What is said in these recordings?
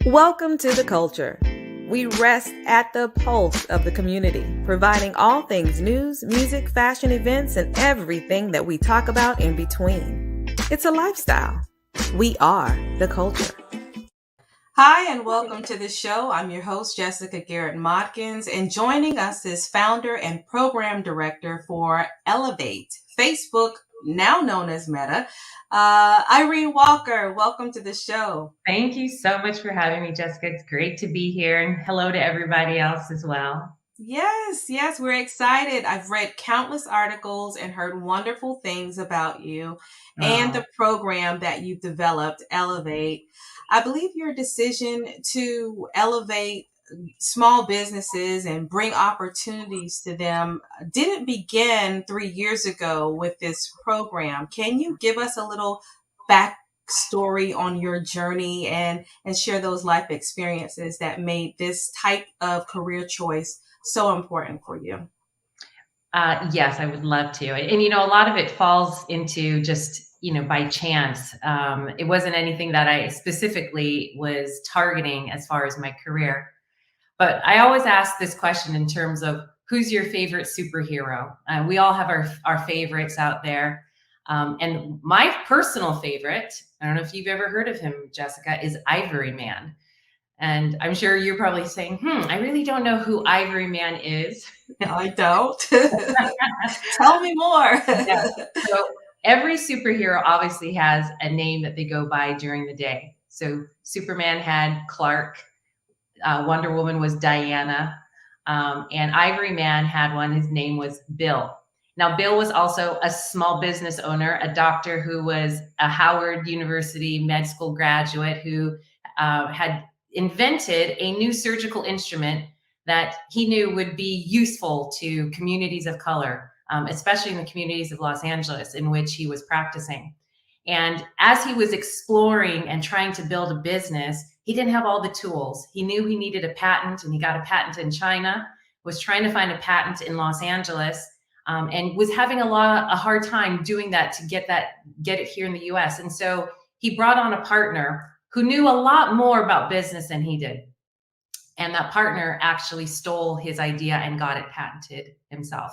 Welcome to the culture. We rest at the pulse of the community, providing all things news, music, fashion, events, and everything that we talk about in between. It's a lifestyle. We are the culture. Hi, and welcome to the show. I'm your host, Jessica Garrett-Modkins, and joining us is founder and program director for Elevate, Facebook, now known as Meta, Irene Walker. Welcome to the show. Thank you so much for having me, Jessica. It's great to be here, and hello to everybody else as well. Yes, we're excited. I've read countless articles and heard wonderful things about you and the program that you've developed, Elevate. I believe your decision to elevate small businesses and bring opportunities to them didn't begin 3 years ago with this program. Can you give us a little backstory on your journey and share those life experiences that made this type of career choice so important for you? Yes, I would love to. And, a lot of it falls into just, by chance. It wasn't anything that I specifically was targeting as far as my career. But I always ask this question in terms of who's your favorite superhero? We all have our favorites out there. And my personal favorite, I don't know if you've ever heard of him, Jessica, is Ivory Man. And I'm sure you're probably saying, I really don't know who Ivory Man is. No, I don't. Tell me more. Yeah. So every superhero obviously has a name that they go by during the day. So Superman had Clark, Wonder Woman was Diana, and Ivory Man had one. His name was Bill. Now, Bill was also a small business owner, a doctor who was a Howard University med school graduate who had invented a new surgical instrument that he knew would be useful to communities of color, especially in the communities of Los Angeles in which he was practicing. And as he was exploring and trying to build a business, he didn't have all the tools. He knew he needed a patent, and he got a patent in China, was trying to find a patent in Los Angeles, and was having a hard time doing that to get it here in the US. And so he brought on a partner who knew a lot more about business than he did. And that partner actually stole his idea and got it patented himself.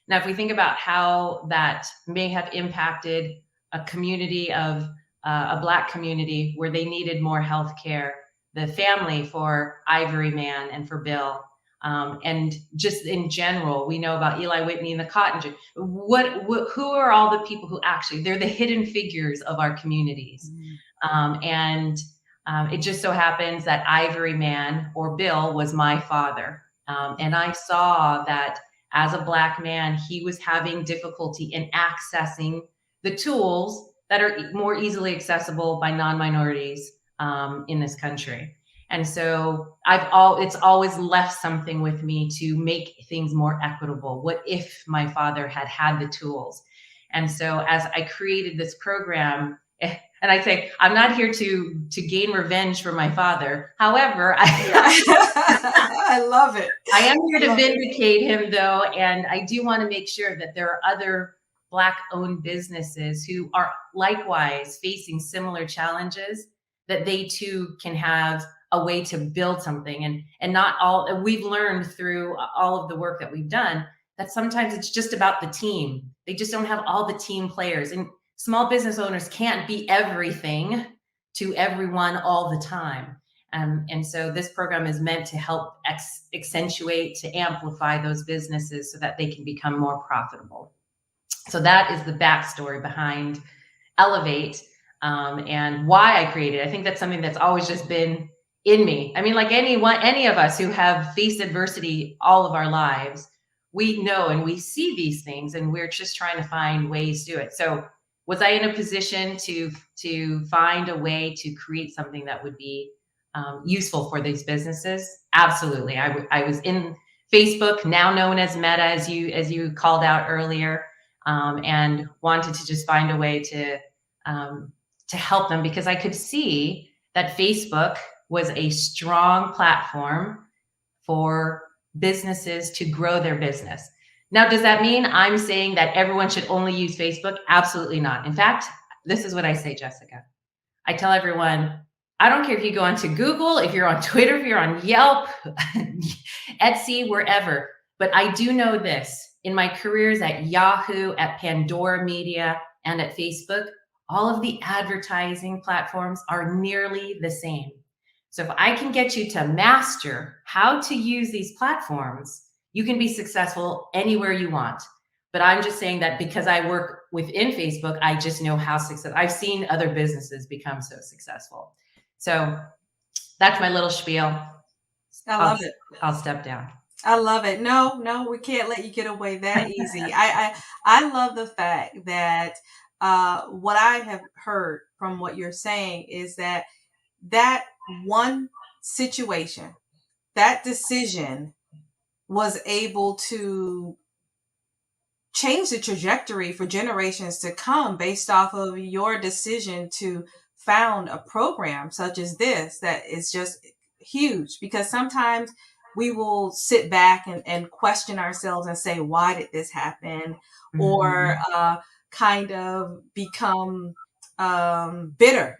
Now, if we think about how that may have impacted a community of a Black community where they needed more healthcare, the family for Ivory Man and for Bill, and just in general, we know about Eli Whitney and the cotton gin. Who are all the people who actually, they're the hidden figures of our communities. It just so happens that Ivory Man, or Bill, was my father. And I saw that as a Black man, he was having difficulty in accessing the tools that are more easily accessible by non-minorities in this country. And so it's always left something with me to make things more equitable. What if my father had the tools? And so as I created this program, and I say, I'm not here to gain revenge for my father. However, I love it. I am here to vindicate him, though. And I do want to make sure that there are other Black-owned businesses who are likewise facing similar challenges, that they too can have a way to build something. And not all, we've learned through all of the work that we've done that sometimes it's just about the team. They just don't have all the team players. And small business owners can't be everything to everyone all the time. And so this program is meant to help accentuate, to amplify those businesses so that they can become more profitable. So that is the backstory behind Elevate, and why I created it. I think that's something that's always just been in me. I mean, like any of us who have faced adversity all of our lives, we know and we see these things, and we're just trying to find ways to do it. So was I in a position to find a way to create something that would be useful for these businesses? Absolutely. I was in Facebook, now known as Meta, as you called out earlier, and wanted to just find a way to help them, because I could see that Facebook was a strong platform for businesses to grow their business. Now, does that mean I'm saying that everyone should only use Facebook? Absolutely not. In fact, this is what I say, Jessica. I tell everyone, I don't care if you go onto Google, if you're on Twitter, if you're on Yelp, Etsy, wherever. But I do know this in my careers at Yahoo, at Pandora Media, and at Facebook, all of the advertising platforms are nearly the same. So if I can get you to master how to use these platforms, you can be successful anywhere you want. But I'm just saying that because I work within Facebook, I just know how successful. I've seen other businesses become so successful. So that's my little spiel. I I'll love it. I'll step down. I love it. No, no, we can't let you get away that easy. I love the fact that what I have heard from what you're saying is that that one situation, that decision was able to change the trajectory for generations to come based off of your decision to found a program such as this that is just huge, because sometimes we will sit back and question ourselves and say, why did this happen? Or Mhm. kind of become bitter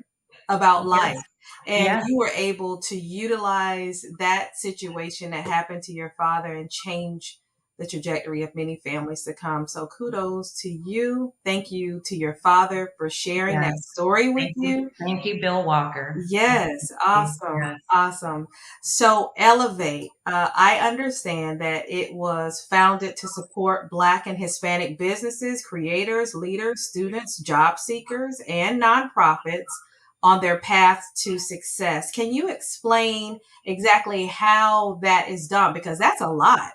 about Yes. life. And Yeah. you were able to utilize that situation that happened to your father and change the trajectory of many families to come. So kudos to you. Thank you to your father for sharing that Yes. story with Thank you. you. Thank you, Bill Walker. Yes, awesome, Yes. awesome. So Elevate, I understand that it was founded to support Black and Hispanic businesses, creators, leaders, students, job seekers, and nonprofits on their path to success. Can you explain exactly how that is done? Because that's a lot.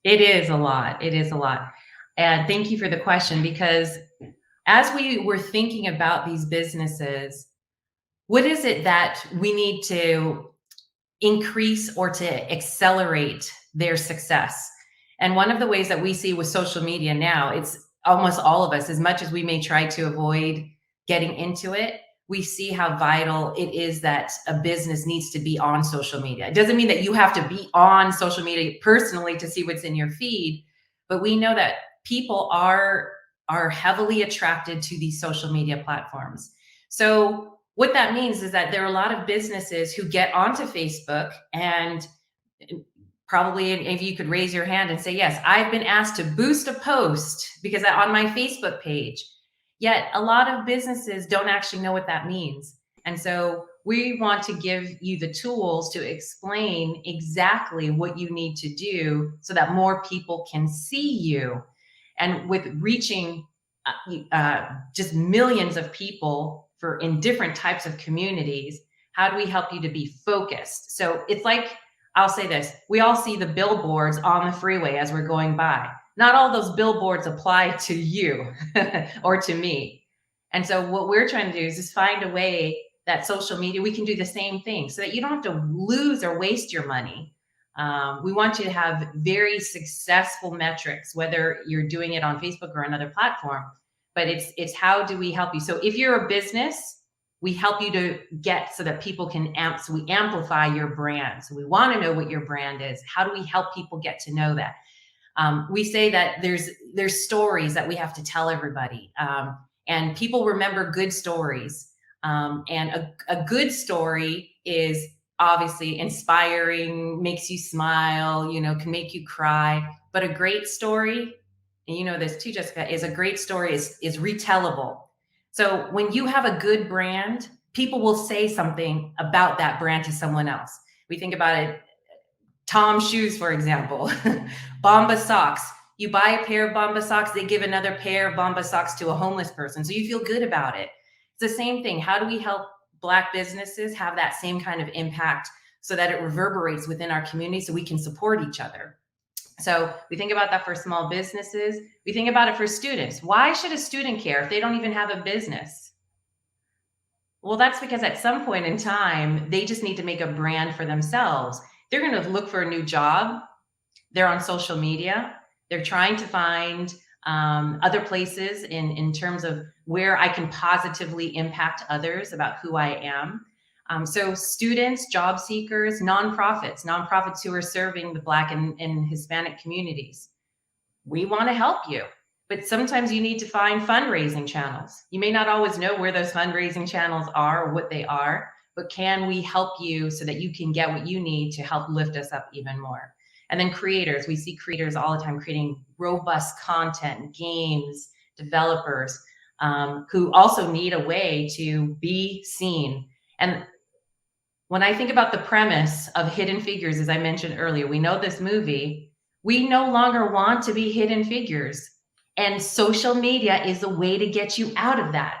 It is a lot. It is a lot. And thank you for the question because as we were thinking about these businesses, what is it that we need to increase or to accelerate their success? And one of the ways that we see with social media now, it's almost all of us, as much as we may try to avoid getting into it, we see how vital it is that a business needs to be on social media. It doesn't mean that you have to be on social media personally to see what's in your feed, but we know that people are heavily attracted to these social media platforms. So what that means is that there are a lot of businesses who get onto Facebook and probably if you could raise your hand and say, yes, I've been asked to boost a post because on my Facebook page. Yet a lot of businesses don't actually know what that means. And so we want to give you the tools to explain exactly what you need to do so that more people can see you. And with reaching just millions of people for in different types of communities, how do we help you to be focused? So it's like, I'll say this, we all see the billboards on the freeway as we're going by. Not all those billboards apply to you or to me. And so what we're trying to do is just find a way that social media, we can do the same thing so that you don't have to lose or waste your money. We want you to have very successful metrics, whether you're doing it on Facebook or another platform. But it's how do we help you? So if you're a business, we help you to get so that people can so we amplify your brand. So we want to know what your brand is. How do we help people get to know that? We say that there's stories that we have to tell everybody, and people remember good stories. And a good story is obviously inspiring, makes you smile, can make you cry. But a great story, and you know this too, Jessica, is a great story is retellable. So when you have a good brand, people will say something about that brand to someone else. We think about it, Tom's shoes, for example, Bomba socks. You buy a pair of Bomba socks, they give another pair of Bomba socks to a homeless person. So you feel good about it. It's the same thing. How do we help Black businesses have that same kind of impact so that it reverberates within our community so we can support each other? So we think about that for small businesses. We think about it for students. Why should a student care if they don't even have a business? Well, that's because at some point in time, they just need to make a brand for themselves. They're going to look for a new job. They're on social media. They're trying to find other places in terms of where I can positively impact others about who I am. So students, job seekers, nonprofits who are serving the Black and Hispanic communities, we want to help you. But sometimes you need to find fundraising channels. You may not always know where those fundraising channels are or what they are, but can we help you so that you can get what you need to help lift us up even more? And then creators, we see creators all the time creating robust content, games, developers, who also need a way to be seen. And when I think about the premise of Hidden Figures, as I mentioned earlier, we know this movie, we no longer want to be hidden figures. And social media is a way to get you out of that.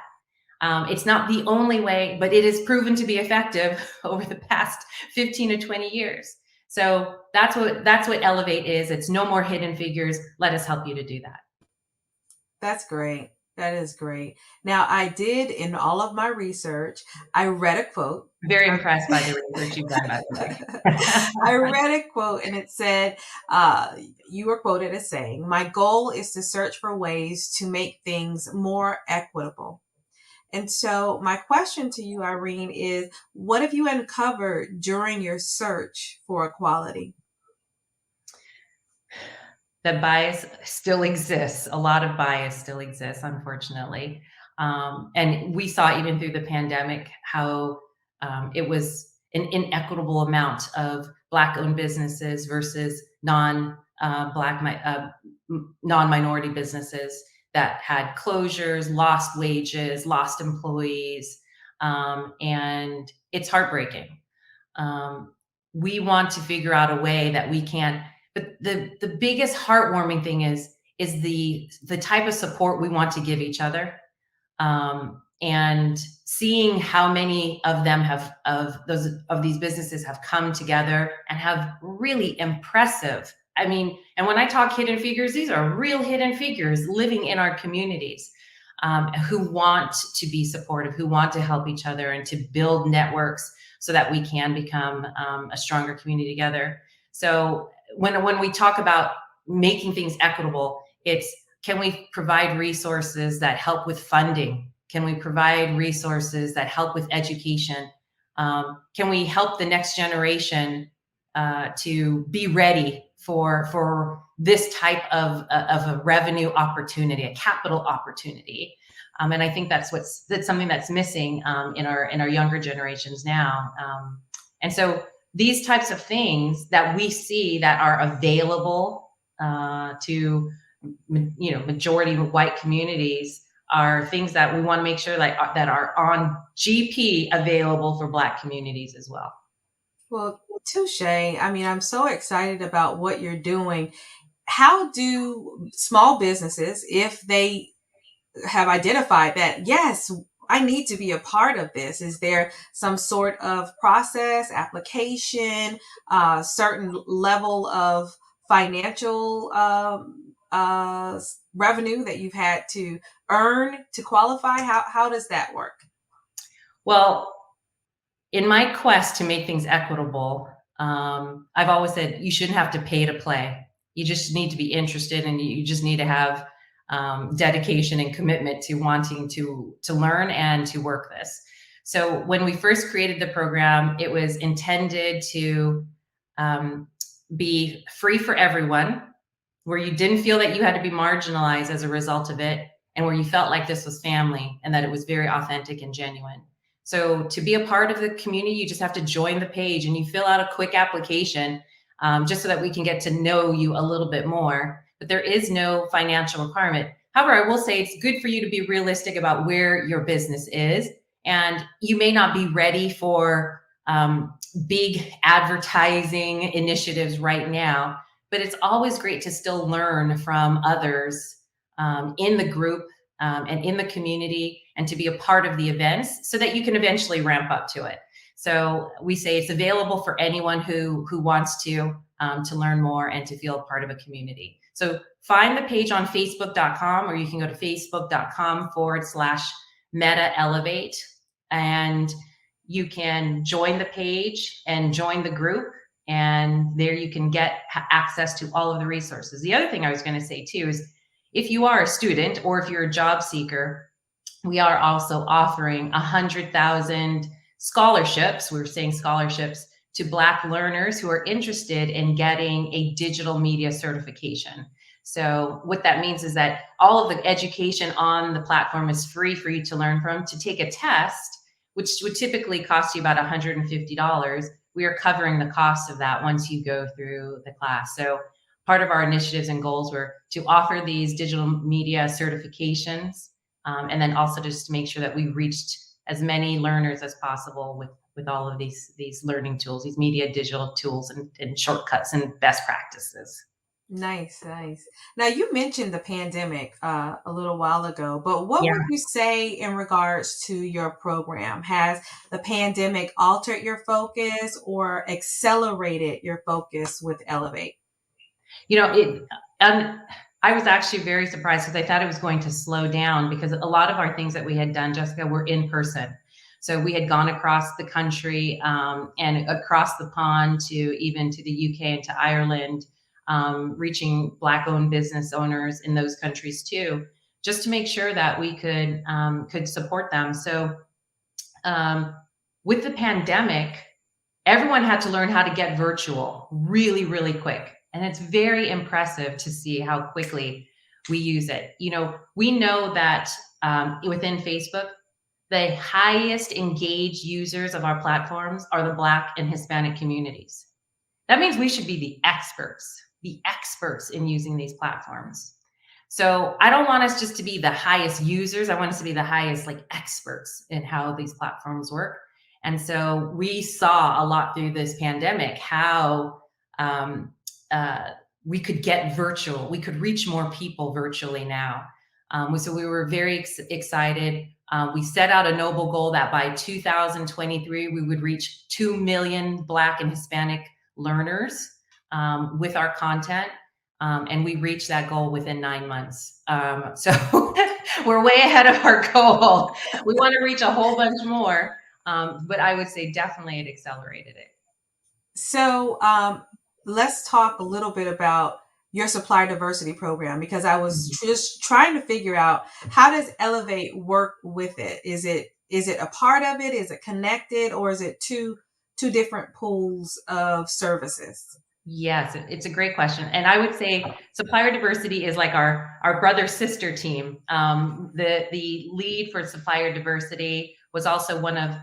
It's not the only way, but it has proven to be effective over the past 15 to 20 years. So that's what Elevate is. It's no more hidden figures. Let us help you to do that. That's great. That is great. Now, I did in all of my research, I read a quote. Very impressed by the research you've done, by the way. I read a quote and it said, you were quoted as saying, "My goal is to search for ways to make things more equitable." And so, my question to you, Irene, is what have you uncovered during your search for equality? That bias still exists. A lot of bias still exists, unfortunately. And we saw even through the pandemic how it was an inequitable amount of Black-owned businesses versus non-minority businesses that had closures, lost wages, lost employees, and it's heartbreaking. Um, we want to figure out a way that we can. But the biggest heartwarming thing is the type of support we want to give each other, and seeing how many of them of these businesses have come together and have really impressive. I mean, and when I talk hidden figures, these are real hidden figures living in our communities, who want to be supportive, who want to help each other and to build networks so that we can become a stronger community together. So when we talk about making things equitable, it's can we provide resources that help with funding? Can we provide resources that help with education? Can we help the next generation to be ready for this type of a revenue opportunity, a capital opportunity? And I think that's something that's missing in our younger generations now. And so these types of things that we see that are available to majority white communities are things that we want to make sure that are on GP available for Black communities as well. Well, touche. I mean, I'm so excited about what you're doing. How do small businesses, if they have identified that, yes, I need to be a part of this, is there some sort of process, application, certain level of financial revenue that you've had to earn to qualify? How does that work? Well, in my quest to make things equitable, I've always said you shouldn't have to pay to play. You just need to be interested, and you just need to have dedication and commitment to wanting to learn and to work this. So when we first created the program, it was intended to be free for everyone, where you didn't feel that you had to be marginalized as a result of it, and where you felt like this was family and that it was very authentic and genuine. So to be a part of the community, you just have to join the page and you fill out a quick application, just so that we can get to know you a little bit more. But there is no financial requirement. However, I will say it's good for you to be realistic about where your business is. And you may not be ready for big advertising initiatives right now, but it's always great to still learn from others in the group and in the community, and to be a part of the events so that you can eventually ramp up to it. So we say it's available for anyone who wants to learn more and to feel a part of a community. So find the page on facebook.com, or you can go to facebook.com/Meta Elevate, and you can join the page and join the group. And there you can get access to all of the resources. The other thing I was going to say too is if you are a student or if you're a job seeker, we are also offering 100,000 scholarships. We're saying scholarships to Black learners who are interested in getting a digital media certification. So what that means is that all of the education on the platform is free for you to learn from, to take a test, which would typically cost you about $150. We are covering the cost of that once you go through the class. So part of our initiatives and goals were to offer these digital media certifications, and then also just to make sure that we reached as many learners as possible with all of these learning tools, these media digital tools and shortcuts and best practices. Nice, nice. Now, you mentioned the pandemic a little while ago, but what would Yeah. you say in regards to your program? Has the pandemic altered your focus or accelerated your focus with Elevate? You know, it um, I was actually very surprised because I thought it was going to slow down because a lot of our things that we had done, Jessica, were in person. So we had gone across the country, and across the pond to even to the UK and to Ireland, reaching Black-owned business owners in those countries too, just to make sure that we could support them. So um, with the pandemic, everyone had to learn how to get virtual really, really quick. And it's very impressive to see how quickly we use it. You know, we know that within Facebook, the highest engaged users of our platforms are the Black and Hispanic communities. That means we should be the experts in using these platforms. So I don't want us just to be the highest users. I want us to be the highest like experts in how these platforms work. And so we saw a lot through this pandemic how um, uh, we could get virtual. We could reach more people virtually now. So we were very excited. We set out a noble goal that by 2023 we would reach 2 million Black and Hispanic learners with our content. And we reached that goal within 9 months. So we're way ahead of our goal. We want to reach a whole bunch more. But I would say definitely it accelerated it. So, let's talk a little bit about your supplier diversity program because I was Mhm. just trying to figure out how does Elevate work with it? Is it a part of it? Is it connected, or is it two different pools of services? Yes, it's a great question, and I would say supplier diversity is like our brother sister team. The lead for supplier diversity was also one of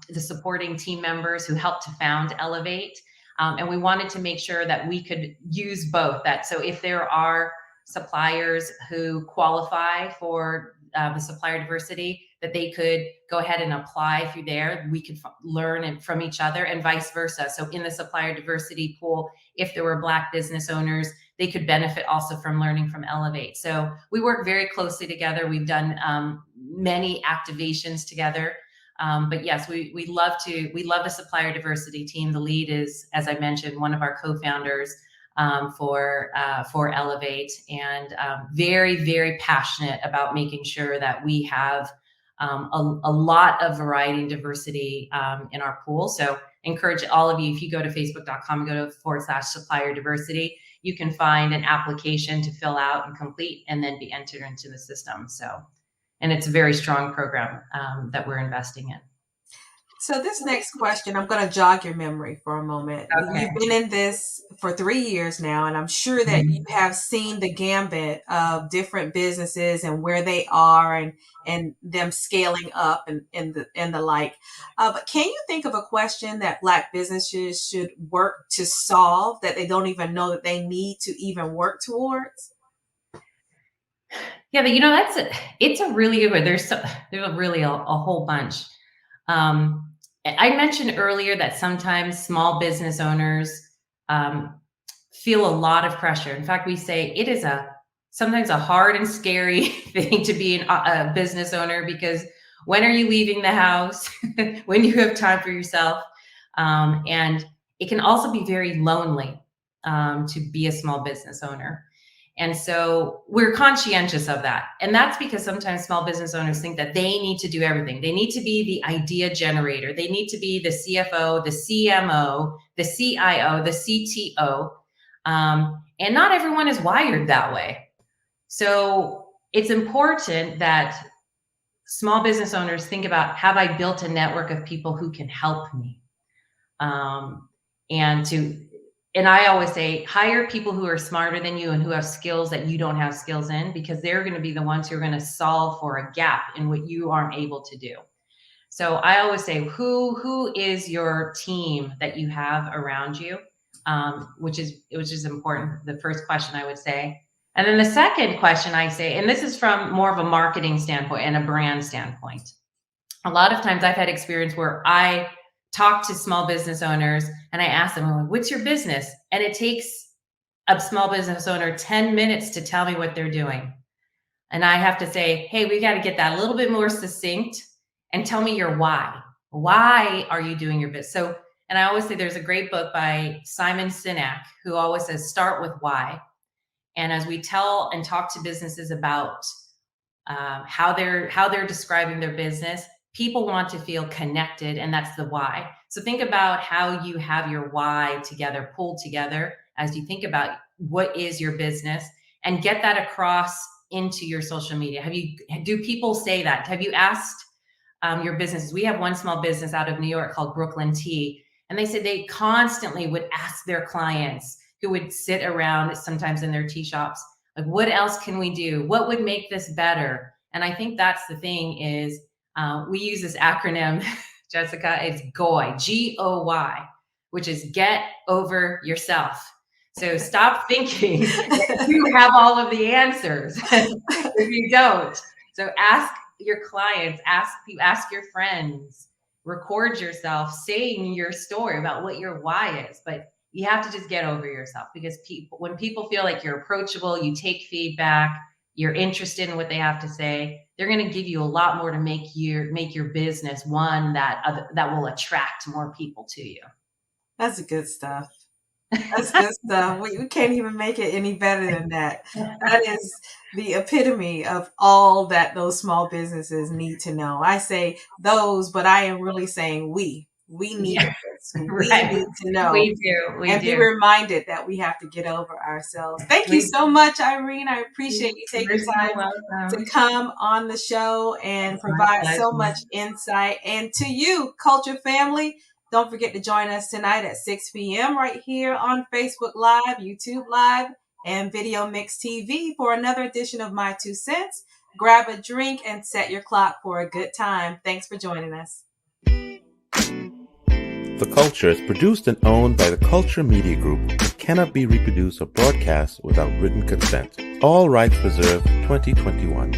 the supporting team members who helped to found Elevate, and we wanted to make sure that we could use both. That so if there are suppliers who qualify for the supplier diversity, that they could go ahead and apply through there. We could learn from each other and vice versa. So in the supplier diversity pool, if there were Black business owners, they could benefit also from learning from Elevate. So we work very closely together. We've done many activations together. But yes, we love the supplier diversity team. The lead is, as I mentioned, one of our co-founders for Elevate, and very, very passionate about making sure that we have a lot of variety and diversity in our pool. So encourage all of you, if you go to facebook.com, go to /supplier diversity, you can find an application to fill out and complete and then be entered into the system. So, and it's a very strong program that we're investing in. So this next question, I'm going to jog your memory for a moment. You've Okay. been in this for 3 years now, and I'm sure that you Mhm. have seen the gambit of different businesses and where they are and them scaling up and the like. But can you think of a question that Black businesses should work to solve that they don't even know that they need to even work towards? Yeah, but it's a really good one. There's a really a whole bunch. Um, I mentioned earlier that sometimes small business owners um, feel a lot of pressure. In fact, we say it is sometimes a hard and scary thing to be a business owner because when are you leaving the house? When do you have time for yourself? And it can also be very lonely to be a small business owner. And so we're conscientious of that. And that's because sometimes small business owners think that they need to do everything. They need to be the idea generator. They need to be the CFO, the CMO, the CIO, the CTO. And not everyone is wired that way. So it's important that small business owners think about, have I built a network of people who can help me? Um, and to and I always say, hire people who are smarter than you and who have skills that you don't have skills in, because they're going to be the ones who are going to solve for a gap in what you aren't able to do. So I always say, who is your team that you have around you, which is important. The first question I would say, and then the second question I say, and this is from more of a marketing standpoint and a brand standpoint. A lot of times I've had experience where I talk to small business owners and I ask them, "What's your business?" And it takes a small business owner 10 minutes to tell me what they're doing. And I have to say, hey, we got to get that a little bit more succinct and tell me your why. Why are you doing your business? So, and I always say there's a great book by Simon Sinek who always says, start with why. And as we tell and talk to businesses about how they're describing their business, people want to feel connected, and that's the why. So think about how you have your why together, pulled together as you think about what is your business, and get that across into your social media. Do people say that? Have you asked your businesses? We have one small business out of New York called Brooklyn Tea, and they said they constantly would ask their clients who would sit around sometimes in their tea shops, like, what else can we do? What would make this better? And I think that's the thing is we use this acronym, Jessica, it's GOY, GOY, which is get over yourself. So stop thinking that you have all of the answers if you don't. So ask your clients, ask your friends, record yourself saying your story about what your why is. But you have to just get over yourself, because when people feel like you're approachable, you take feedback, you're interested in what they have to say, they're going to give you a lot more to make your business one that will attract more people to you. That's good stuff. That's good stuff. We can't even make it any better than that. That is the epitome of all that those small businesses need to know. I say those, but I am really saying we need this. We Right. need to know. We do. Be reminded that we have to get over ourselves. Thank you so much, Irene. I appreciate you taking time to come on the show and provide so much insight. And to you, Culture Family, don't forget to join us tonight at 6 p.m. right here on Facebook Live, YouTube Live, and Video Mix TV for another edition of My Two Cents. Grab a drink and set your clock for a good time. Thanks for joining us. The Culture is produced and owned by the Culture Media Group and cannot be reproduced or broadcast without written consent. All rights reserved 2021.